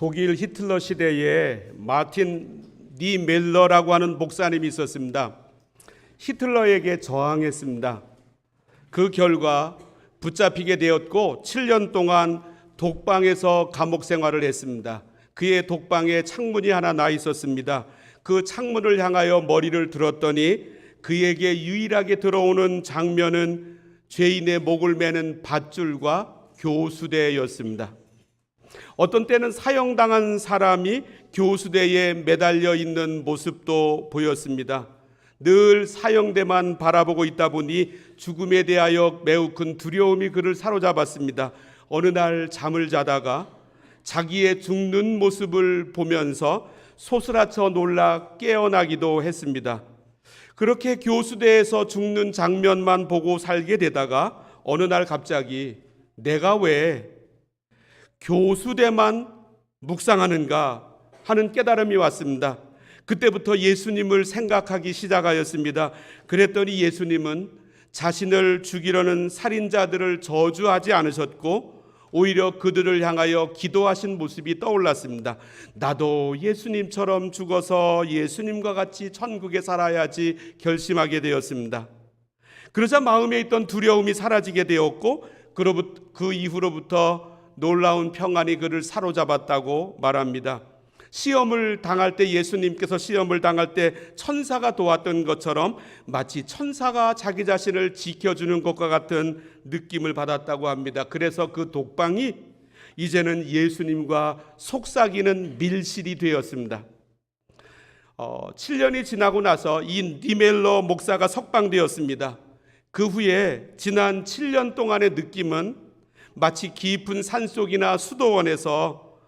독일 히틀러 시대에 마틴 니멜러라고 하는 목사님이 있었습니다. 히틀러에게 저항했습니다. 그 결과 붙잡히게 되었고 7년 동안 독방에서 감옥 생활을 했습니다. 그의 독방에 창문이 하나 나 있었습니다. 그 창문을 향하여 머리를 들었더니 그에게 유일하게 들어오는 장면은 죄인의 목을 매는 밧줄과 교수대였습니다. 어떤 때는 사형당한 사람이 교수대에 매달려 있는 모습도 보였습니다. 늘 사형대만 바라보고 있다 보니 죽음에 대하여 매우 큰 두려움이 그를 사로잡았습니다. 어느 날 잠을 자다가 자기의 죽는 모습을 보면서 소스라쳐 놀라 깨어나기도 했습니다. 그렇게 교수대에서 죽는 장면만 보고 살게 되다가 어느 날 갑자기 내가 왜 교수대만 묵상하는가 하는 깨달음이 왔습니다. 그때부터 예수님을 생각하기 시작하였습니다. 그랬더니 예수님은 자신을 죽이려는 살인자들을 저주하지 않으셨고 오히려 그들을 향하여 기도하신 모습이 떠올랐습니다. 나도 예수님처럼 죽어서 예수님과 같이 천국에 살아야지 결심하게 되었습니다. 그러자 마음에 있던 두려움이 사라지게 되었고 그 이후로부터 놀라운 평안이 그를 사로잡았다고 말합니다. 시험을 당할 때 예수님께서 시험을 당할 때 천사가 도왔던 것처럼 마치 천사가 자기 자신을 지켜주는 것과 같은 느낌을 받았다고 합니다. 그래서 그 독방이 이제는 예수님과 속삭이는 밀실이 되었습니다. 7년이 지나고 나서 이 니멜러 목사가 석방되었습니다. 그 후에 지난 7년 동안의 느낌은 마치 깊은 산속이나 수도원에서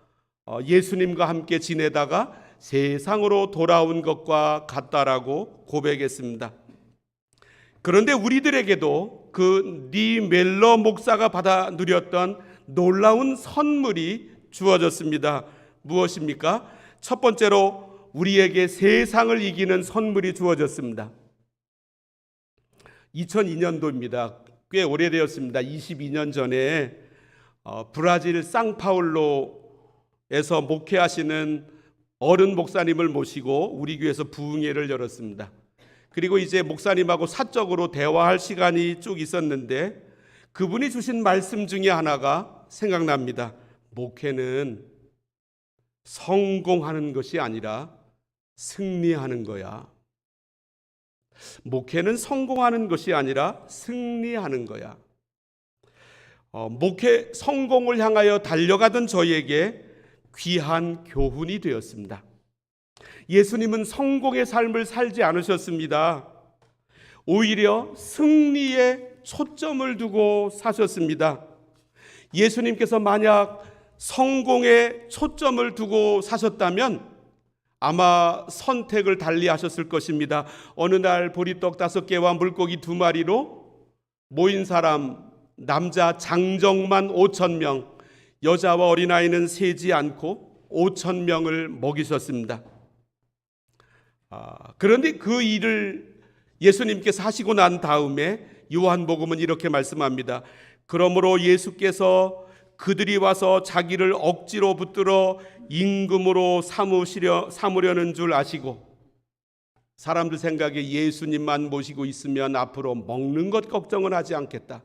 예수님과 함께 지내다가 세상으로 돌아온 것과 같다라고 고백했습니다. 그런데 우리들에게도 그 니멜러 목사가 받아 누렸던 놀라운 선물이 주어졌습니다. 무엇입니까? 첫 번째로 우리에게 세상을 이기는 선물이 주어졌습니다. 2002년도입니다. 꽤 오래되었습니다. 22년 전에 브라질 상파울로에서 목회하시는 어른 목사님을 모시고 우리 교회에서 부흥회를 열었습니다. 그리고 이제 목사님하고 사적으로 대화할 시간이 쭉 있었는데 그분이 주신 말씀 중에 하나가 생각납니다. 목회는 성공하는 것이 아니라 승리하는 거야. 목회는 성공하는 것이 아니라 승리하는 거야. 목회 성공을 향하여 달려가던 저희에게 귀한 교훈이 되었습니다. 예수님은 성공의 삶을 살지 않으셨습니다. 오히려 승리에 초점을 두고 사셨습니다. 예수님께서 만약 성공에 초점을 두고 사셨다면 아마 선택을 달리 하셨을 것입니다. 어느 날 보리떡 5개와 물고기 2마리로 모인 사람 남자 장정만 5,000명, 여자와 어린아이는 세지 않고 5,000명을 먹이셨습니다. 그런데 그 일을 예수님께서 하시고 난 다음에 요한복음은 이렇게 말씀합니다. 그러므로 예수께서 그들이 와서 자기를 억지로 붙들어 임금으로 삼으려는 줄 아시고 사람들 생각에 예수님만 모시고 있으면 앞으로 먹는 것 걱정은 하지 않겠다.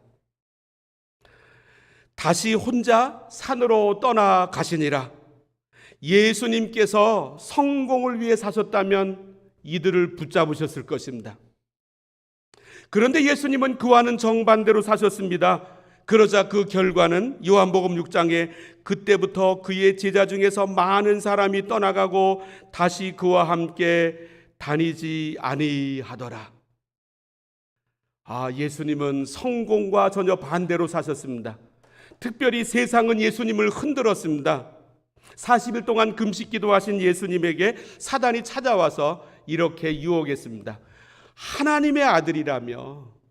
다시 혼자 산으로 떠나가시니라. 예수님께서 성공을 위해 사셨다면 이들을 붙잡으셨을 것입니다. 그런데 예수님은 그와는 정반대로 사셨습니다. 그러자 그 결과는 요한복음 6장에 그때부터 그의 제자 중에서 많은 사람이 떠나가고 다시 그와 함께 다니지 아니하더라. 예수님은 성공과 전혀 반대로 사셨습니다. 특별히 세상은 예수님을 흔들었습니다. 40일 동안 금식 기도하신 예수님에게 사단이 찾아와서 이렇게 유혹했습니다. 하나님의 아들이라며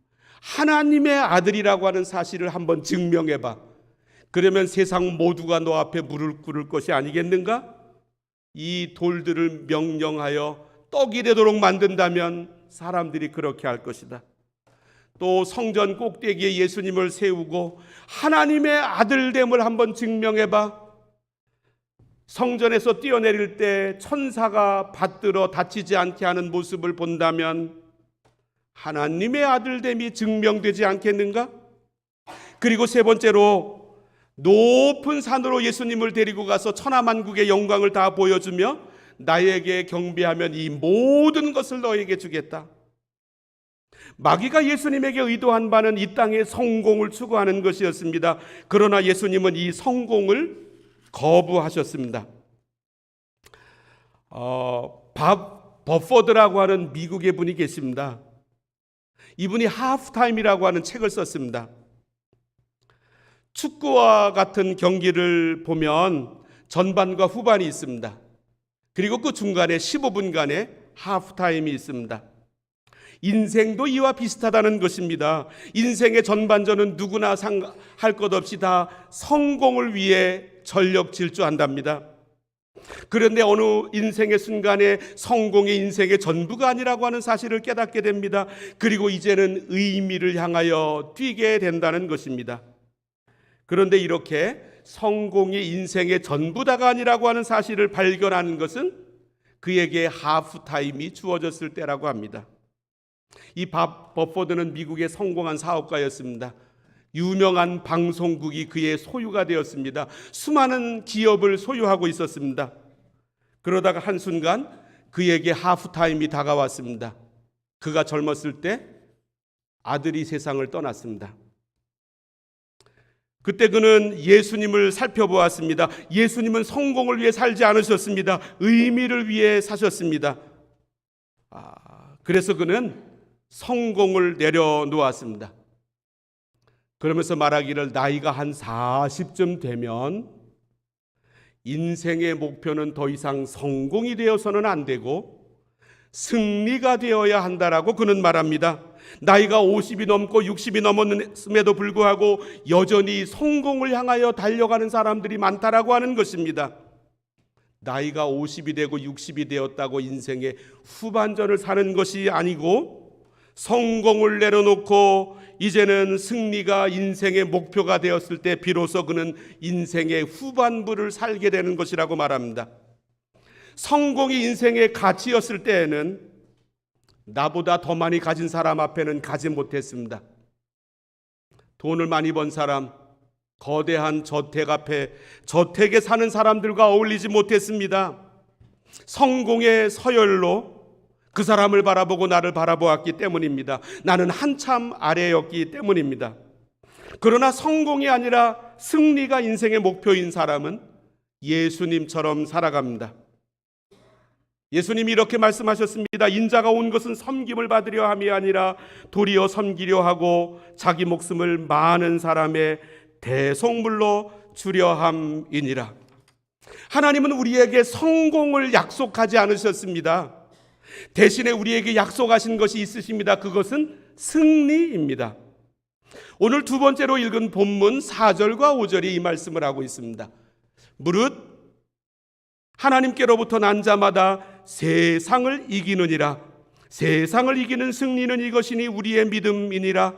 하나님의 아들이라고 하는 사실을 한번 증명해봐. 그러면 세상 모두가 너 앞에 무릎 꿇을 것이 아니겠는가? 이 돌들을 명령하여 떡이 되도록 만든다면 사람들이 그렇게 할 것이다. 또 성전 꼭대기에 예수님을 세우고 하나님의 아들됨을 한번 증명해봐. 성전에서 뛰어내릴 때 천사가 받들어 다치지 않게 하는 모습을 본다면 하나님의 아들됨이 증명되지 않겠는가? 그리고 세 번째로 높은 산으로 예수님을 데리고 가서 천하만국의 영광을 다 보여주며 나에게 경배하면 이 모든 것을 너에게 주겠다. 마귀가 예수님에게 의도한 바는 이 땅의 성공을 추구하는 것이었습니다. 그러나 예수님은 이 성공을 거부하셨습니다. 밥 버퍼드라고 하는 미국의 분이 계십니다. 이분이 하프타임이라고 하는 책을 썼습니다. 축구와 같은 경기를 보면 전반과 후반이 있습니다. 그리고 그 중간에 15분간의 하프타임이 있습니다. 인생도 이와 비슷하다는 것입니다. 인생의 전반전은 누구나 할 것 없이 다 성공을 위해 전력 질주한답니다. 그런데 어느 인생의 순간에 성공이 인생의 전부가 아니라고 하는 사실을 깨닫게 됩니다. 그리고 이제는 의미를 향하여 뛰게 된다는 것입니다. 그런데 이렇게 성공이 인생의 전부다가 아니라고 하는 사실을 발견하는 것은 그에게 하프타임이 주어졌을 때라고 합니다. 이 밥 버퍼드는 미국의 성공한 사업가였습니다. 유명한 방송국이 그의 소유가 되었습니다. 수많은 기업을 소유하고 있었습니다. 그러다가 한순간 그에게 하프타임이 다가왔습니다. 그가 젊었을 때 아들이 세상을 떠났습니다. 그때 그는 예수님을 살펴보았습니다. 예수님은 성공을 위해 살지 않으셨습니다. 의미를 위해 사셨습니다. 그래서 그는 성공을 내려놓았습니다. 그러면서 말하기를 나이가 한 40쯤 되면 인생의 목표는 더 이상 성공이 되어서는 안 되고 승리가 되어야 한다라고 그는 말합니다. 나이가 50이 넘고 60이 넘었음에도 불구하고 여전히 성공을 향하여 달려가는 사람들이 많다라고 하는 것입니다. 나이가 50이 되고 60이 되었다고 인생의 후반전을 사는 것이 아니고 성공을 내려놓고 이제는 승리가 인생의 목표가 되었을 때 비로소 그는 인생의 후반부를 살게 되는 것이라고 말합니다. 성공이 인생의 가치였을 때에는 나보다 더 많이 가진 사람 앞에는 가지 못했습니다. 돈을 많이 번 사람, 거대한 저택 앞에 저택에 사는 사람들과 어울리지 못했습니다. 성공의 서열로 그 사람을 바라보고 나를 바라보았기 때문입니다. 나는 한참 아래였기 때문입니다. 그러나 성공이 아니라 승리가 인생의 목표인 사람은 예수님처럼 살아갑니다. 예수님이 이렇게 말씀하셨습니다. 인자가 온 것은 섬김을 받으려 함이 아니라 도리어 섬기려 하고 자기 목숨을 많은 사람의 대속물로 주려 함이니라. 하나님은 우리에게 성공을 약속하지 않으셨습니다. 대신에 우리에게 약속하신 것이 있으십니다. 그것은 승리입니다. 오늘 두 번째로 읽은 본문 4절과 5절이 이 말씀을 하고 있습니다. 무릇 하나님께로부터 난 자마다 세상을 이기느니라. 세상을 이기는 승리는 이것이니 우리의 믿음이니라.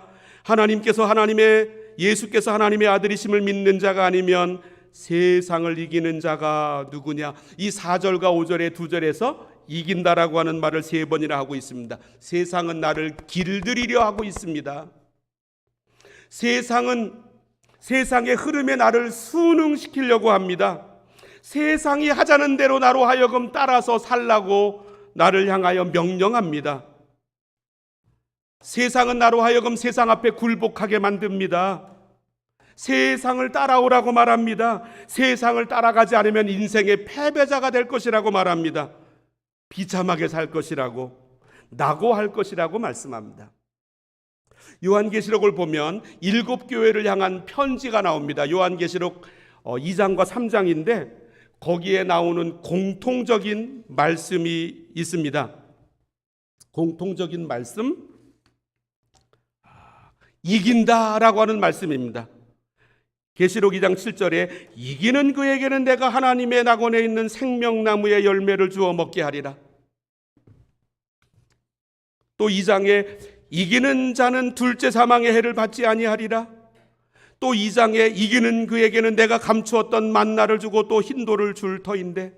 예수께서 하나님의 아들이심을 믿는 자가 아니면 세상을 이기는 자가 누구냐. 이 4절과 5절의 두 절에서 이긴다라고 하는 말을 세 번이나 하고 있습니다. 세상은 나를 길들이려 하고 있습니다. 세상은 세상의 흐름에 나를 순응시키려고 합니다. 세상이 하자는 대로 나로 하여금 따라서 살라고 나를 향하여 명령합니다. 세상은 나로 하여금 세상 앞에 굴복하게 만듭니다. 세상을 따라오라고 말합니다. 세상을 따라가지 않으면 인생의 패배자가 될 것이라고 말합니다. 비참하게 살 것이라고, 낙오할 것이라고 말씀합니다. 요한계시록을 보면 7교회를 향한 편지가 나옵니다. 요한계시록 2장과 3장인데 거기에 나오는 공통적인 말씀이 있습니다. 공통적인 말씀, 이긴다라고 하는 말씀입니다. 계시록 2장 7절에 이기는 그에게는 내가 하나님의 낙원에 있는 생명나무의 열매를 주어 먹게 하리라. 또 2장에 이기는 자는 둘째 사망의 해를 받지 아니하리라. 또 2장에 이기는 그에게는 내가 감추었던 만나를 주고 또 흰돌을 줄 터인데,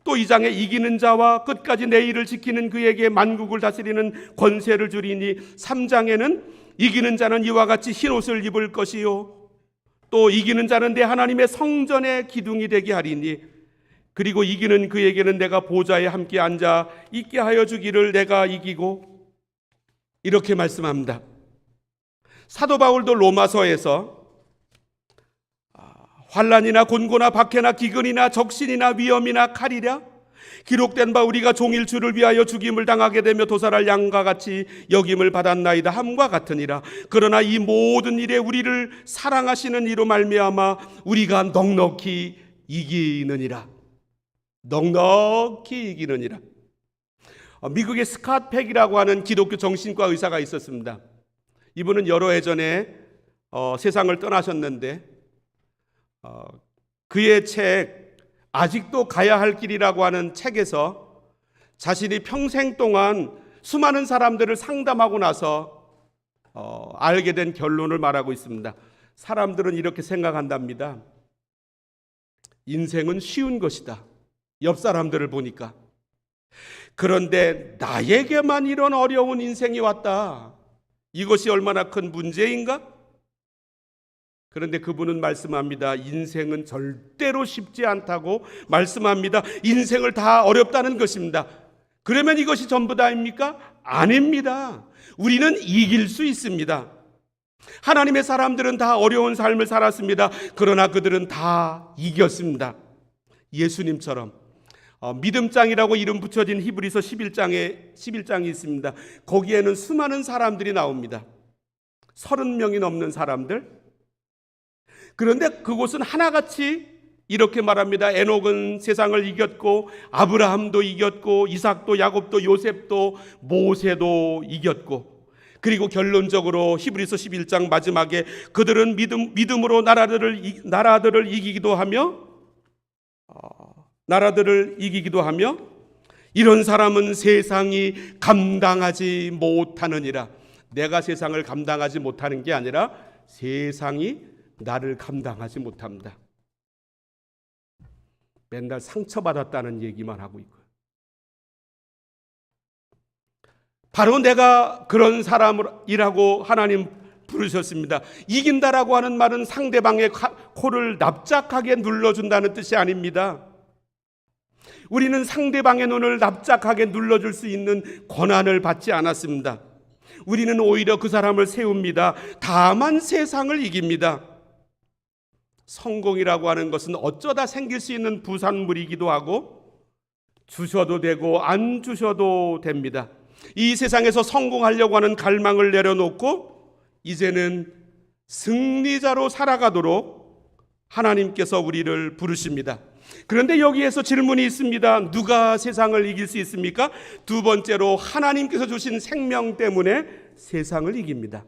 또 2장에 이기는 자와 끝까지 내 일을 지키는 그에게 만국을 다스리는 권세를 주리니, 3장에는 이기는 자는 이와 같이 흰옷을 입을 것이요 또 이기는 자는 내 하나님의 성전의 기둥이 되게 하리니, 그리고 이기는 그에게는 내가 보좌에 함께 앉아 있게 하여 주기를 내가 이기고, 이렇게 말씀합니다. 사도 바울도 로마서에서 환난이나 곤고나 박해나 기근이나 적신이나 위험이나 칼이랴 기록된 바 우리가 종일 주를 위하여 죽임을 당하게 되며 도살할 양과 같이 여김을 받았나이다 함과 같으니라. 그러나 이 모든 일에 우리를 사랑하시는 이로 말미암아 우리가 넉넉히 이기느니라. 넉넉히 이기느니라. 미국의 스캇 팩이라고 하는 기독교 정신과 의사가 있었습니다. 이분은 여러 해 전에 세상을 떠나셨는데, 그의 책 아직도 가야 할 길이라고 하는 책에서 자신이 평생 동안 수많은 사람들을 상담하고 나서 알게 된 결론을 말하고 있습니다. 사람들은 이렇게 생각한답니다. 인생은 쉬운 것이다, 옆 사람들을 보니까. 그런데 나에게만 이런 어려운 인생이 왔다, 이것이 얼마나 큰 문제인가? 그런데 그분은 말씀합니다. 인생은 절대로 쉽지 않다고 말씀합니다. 인생을 다 어렵다는 것입니다. 그러면 이것이 전부 다입니까? 아닙니다. 우리는 이길 수 있습니다. 하나님의 사람들은 다 어려운 삶을 살았습니다. 그러나 그들은 다 이겼습니다. 예수님처럼. 믿음장이라고 이름 붙여진 히브리서 11장이 있습니다. 거기에는 수많은 사람들이 나옵니다. 30명이 넘는 사람들. 그런데 그곳은 하나같이 이렇게 말합니다. 에녹은 세상을 이겼고, 아브라함도 이겼고, 이삭도, 야곱도, 요셉도, 모세도 이겼고, 그리고 결론적으로 히브리서 11장 마지막에 그들은 믿음으로 나라들을 이기기도 하며 이런 사람은 세상이 감당하지 못하느니라. 내가 세상을 감당하지 못하는 게 아니라 세상이 나를 감당하지 못합니다. 맨날 상처받았다는 얘기만 하고 있고요. 바로 내가 그런 사람이라고 하나님 부르셨습니다. 이긴다라고 하는 말은 상대방의 코를 납작하게 눌러준다는 뜻이 아닙니다. 우리는 상대방의 눈을 납작하게 눌러줄 수 있는 권한을 받지 않았습니다. 우리는 오히려 그 사람을 세웁니다. 다만 세상을 이깁니다. 성공이라고 하는 것은 어쩌다 생길 수 있는 부산물이기도 하고, 주셔도 되고 안 주셔도 됩니다. 이 세상에서 성공하려고 하는 갈망을 내려놓고 이제는 승리자로 살아가도록 하나님께서 우리를 부르십니다. 그런데 여기에서 질문이 있습니다. 누가 세상을 이길 수 있습니까? 두 번째로, 하나님께서 주신 생명 때문에 세상을 이깁니다.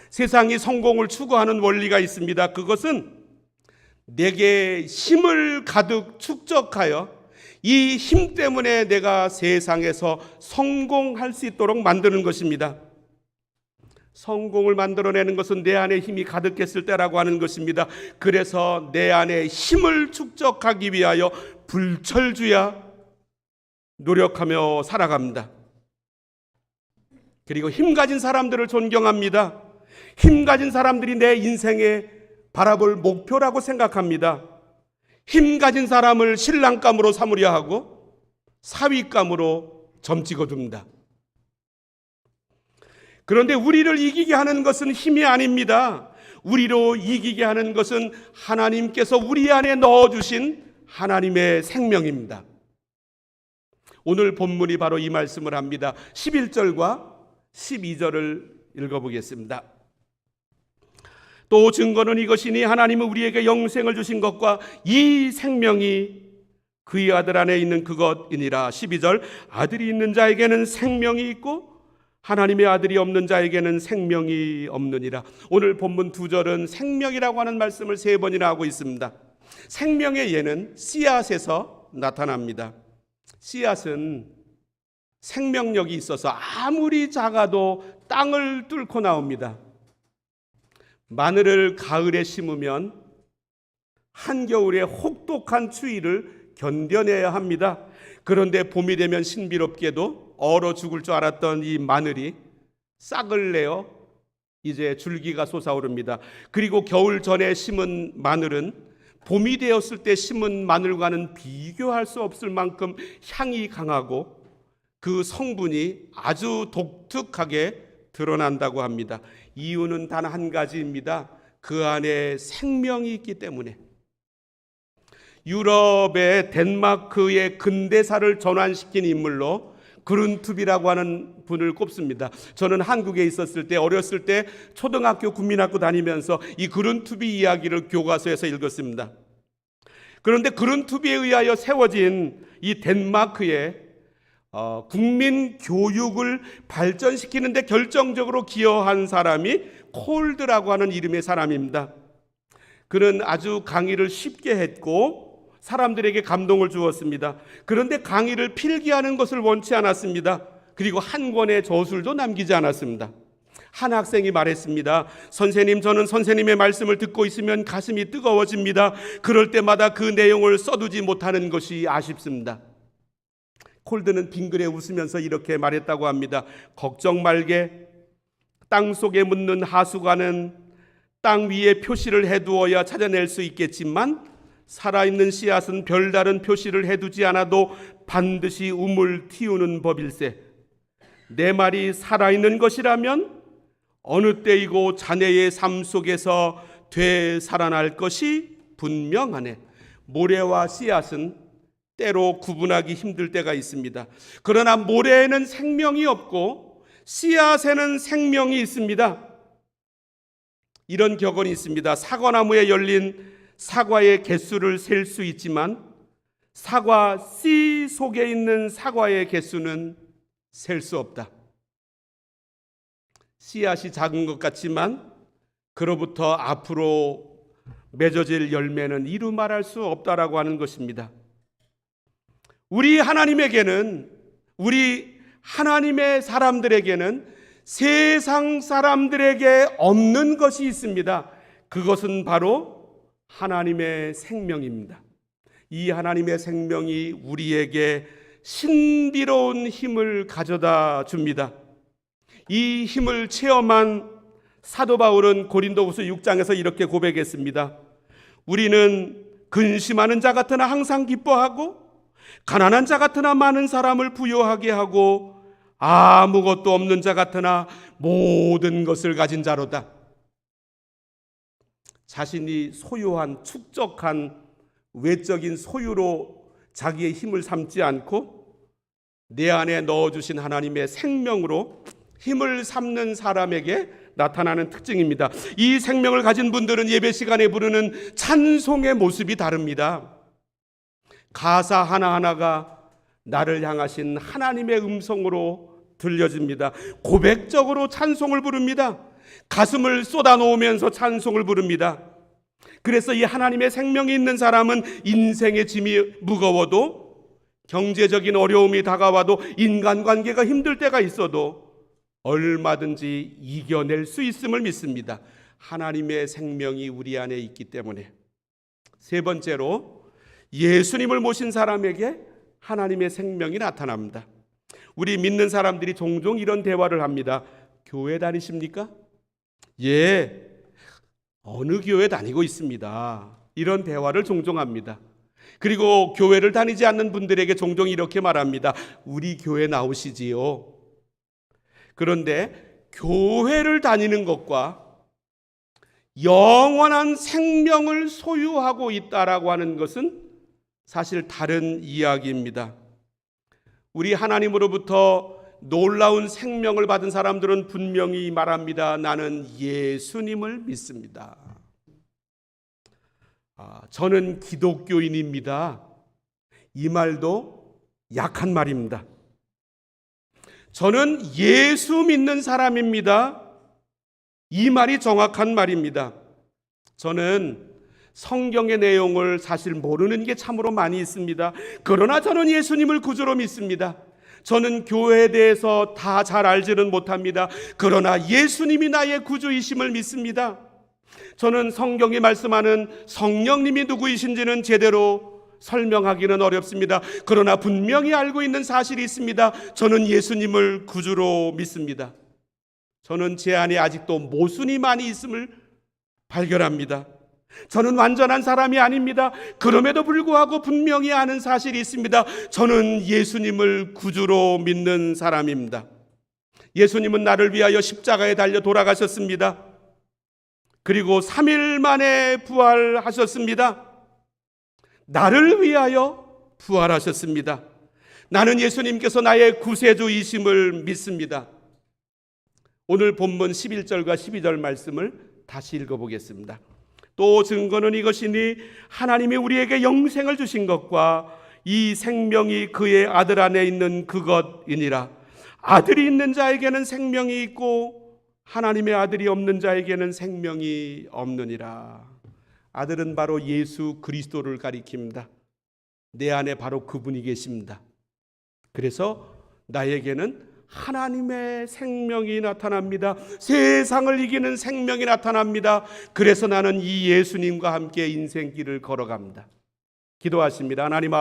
세상이 성공을 추구하는 원리가 있습니다. 그것은 내게 힘을 가득 축적하여 이 힘 때문에 내가 세상에서 성공할 수 있도록 만드는 것입니다. 성공을 만들어내는 것은 내 안에 힘이 가득했을 때라고 하는 것입니다. 그래서 내 안에 힘을 축적하기 위하여 불철주야 노력하며 살아갑니다. 그리고 힘 가진 사람들을 존경합니다. 힘 가진 사람들이 내 인생에 바라볼 목표라고 생각합니다. 힘 가진 사람을 신랑감으로 삼으려 하고 사위감으로 점찍어둡니다. 그런데 우리를 이기게 하는 것은 힘이 아닙니다. 우리로 이기게 하는 것은 하나님께서 우리 안에 넣어주신 하나님의 생명입니다. 오늘 본문이 바로 이 말씀을 합니다. 11절과 12절을 읽어보겠습니다. 또 증거는 이것이니 하나님은 우리에게 영생을 주신 것과 이 생명이 그의 아들 안에 있는 그것이니라. 12절, 아들이 있는 자에게는 생명이 있고 하나님의 아들이 없는 자에게는 생명이 없느니라. 오늘 본문 2절은 생명이라고 하는 말씀을 3번이나 하고 있습니다. 생명의 예는 씨앗에서 나타납니다. 씨앗은 생명력이 있어서 아무리 작아도 땅을 뚫고 나옵니다. 마늘을 가을에 심으면 한겨울에 혹독한 추위를 견뎌내야 합니다. 그런데 봄이 되면 신비롭게도 얼어 죽을 줄 알았던 이 마늘이 싹을 내어 이제 줄기가 솟아오릅니다. 그리고 겨울 전에 심은 마늘은 봄이 되었을 때 심은 마늘과는 비교할 수 없을 만큼 향이 강하고 그 성분이 아주 독특하게 드러난다고 합니다. 이유는 단 한 가지입니다. 그 안에 생명이 있기 때문에. 유럽의 덴마크의 근대사를 전환시킨 인물로 그룬투비라고 하는 분을 꼽습니다. 저는 한국에 있었을 때, 어렸을 때 초등학교 국민학교 다니면서 이 그룬투비 이야기를 교과서에서 읽었습니다. 그런데 그룬투비에 의하여 세워진 이 덴마크의 국민 교육을 발전시키는 데 결정적으로 기여한 사람이 콜드라고 하는 이름의 사람입니다. 그는 아주 강의를 쉽게 했고 사람들에게 감동을 주었습니다. 그런데 강의를 필기하는 것을 원치 않았습니다. 그리고 한 권의 저술도 남기지 않았습니다. 한 학생이 말했습니다. 선생님, 저는 선생님의 말씀을 듣고 있으면 가슴이 뜨거워집니다. 그럴 때마다 그 내용을 써두지 못하는 것이 아쉽습니다. 콜드는 빙그레 웃으면서 이렇게 말했다고 합니다. 걱정 말게. 땅 속에 묻는 하수관은 땅 위에 표시를 해두어야 찾아낼 수 있겠지만 살아있는 씨앗은 별다른 표시를 해두지 않아도 반드시 우물 틔우는 법일세. 내 말이 살아있는 것이라면 어느 때이고 자네의 삶 속에서 되살아날 것이 분명하네. 모래와 씨앗은 때로 구분하기 힘들 때가 있습니다. 그러나 모래에는 생명이 없고 씨앗에는 생명이 있습니다. 이런 격언이 있습니다. 사과나무에 열린 사과의 개수를 셀 수 있지만 사과 씨 속에 있는 사과의 개수는 셀 수 없다. 씨앗이 작은 것 같지만 그로부터 앞으로 맺어질 열매는 이루 말할 수 없다라고 하는 것입니다. 우리 하나님의 사람들에게는 세상 사람들에게 없는 것이 있습니다. 그것은 바로 하나님의 생명입니다. 이 하나님의 생명이 우리에게 신비로운 힘을 가져다 줍니다. 이 힘을 체험한 사도 바울은 고린도후서 6장에서 이렇게 고백했습니다. 우리는 근심하는 자 같으나 항상 기뻐하고 가난한 자 같으나 많은 사람을 부유하게 하고 아무것도 없는 자 같으나 모든 것을 가진 자로다. 자신이 소유한 축적한 외적인 소유로 자기의 힘을 삼지 않고 내 안에 넣어주신 하나님의 생명으로 힘을 삼는 사람에게 나타나는 특징입니다. 이 생명을 가진 분들은 예배 시간에 부르는 찬송의 모습이 다릅니다. 가사 하나하나가 나를 향하신 하나님의 음성으로 들려집니다. 고백적으로 찬송을 부릅니다. 가슴을 쏟아놓으면서 찬송을 부릅니다. 그래서 이 하나님의 생명이 있는 사람은 인생의 짐이 무거워도 경제적인 어려움이 다가와도 인간관계가 힘들 때가 있어도 얼마든지 이겨낼 수 있음을 믿습니다. 하나님의 생명이 우리 안에 있기 때문에. 세 번째로 예수님을 모신 사람에게 하나님의 생명이 나타납니다. 우리 믿는 사람들이 종종 이런 대화를 합니다. 교회 다니십니까? 예, 어느 교회 다니고 있습니다. 이런 대화를 종종 합니다. 그리고 교회를 다니지 않는 분들에게 종종 이렇게 말합니다. 우리 교회 나오시지요. 그런데 교회를 다니는 것과 영원한 생명을 소유하고 있다라고 하는 것은 사실 다른 이야기입니다. 우리 하나님으로부터 놀라운 생명을 받은 사람들은 분명히 말합니다. 나는 예수님을 믿습니다. 저는 기독교인입니다. 이 말도 약한 말입니다. 저는 예수 믿는 사람입니다. 이 말이 정확한 말입니다. 저는 성경의 내용을 사실 모르는 게 참으로 많이 있습니다. 그러나 저는 예수님을 구주로 믿습니다. 저는 교회에 대해서 다 잘 알지는 못합니다. 그러나 예수님이 나의 구주이심을 믿습니다. 저는 성경이 말씀하는 성령님이 누구이신지는 제대로 설명하기는 어렵습니다. 그러나 분명히 알고 있는 사실이 있습니다. 저는 예수님을 구주로 믿습니다. 저는 제 안에 아직도 모순이 많이 있음을 발견합니다. 저는 완전한 사람이 아닙니다. 그럼에도 불구하고 분명히 아는 사실이 있습니다. 저는 예수님을 구주로 믿는 사람입니다. 예수님은 나를 위하여 십자가에 달려 돌아가셨습니다. 그리고 3일 만에 부활하셨습니다. 나를 위하여 부활하셨습니다. 나는 예수님께서 나의 구세주이심을 믿습니다. 오늘 본문 11절과 12절 말씀을 다시 읽어보겠습니다. 또 증거는 이것이니 하나님이 우리에게 영생을 주신 것과 이 생명이 그의 아들 안에 있는 그것이니라. 아들이 있는 자에게는 생명이 있고 하나님의 아들이 없는 자에게는 생명이 없느니라. 아들은 바로 예수 그리스도를 가리킵니다. 내 안에 바로 그분이 계십니다. 그래서 나에게는 하나님의 생명이 나타납니다. 세상을 이기는 생명이 나타납니다. 그래서 나는 이 예수님과 함께 인생길을 걸어갑니다. 기도하십니다. 하나님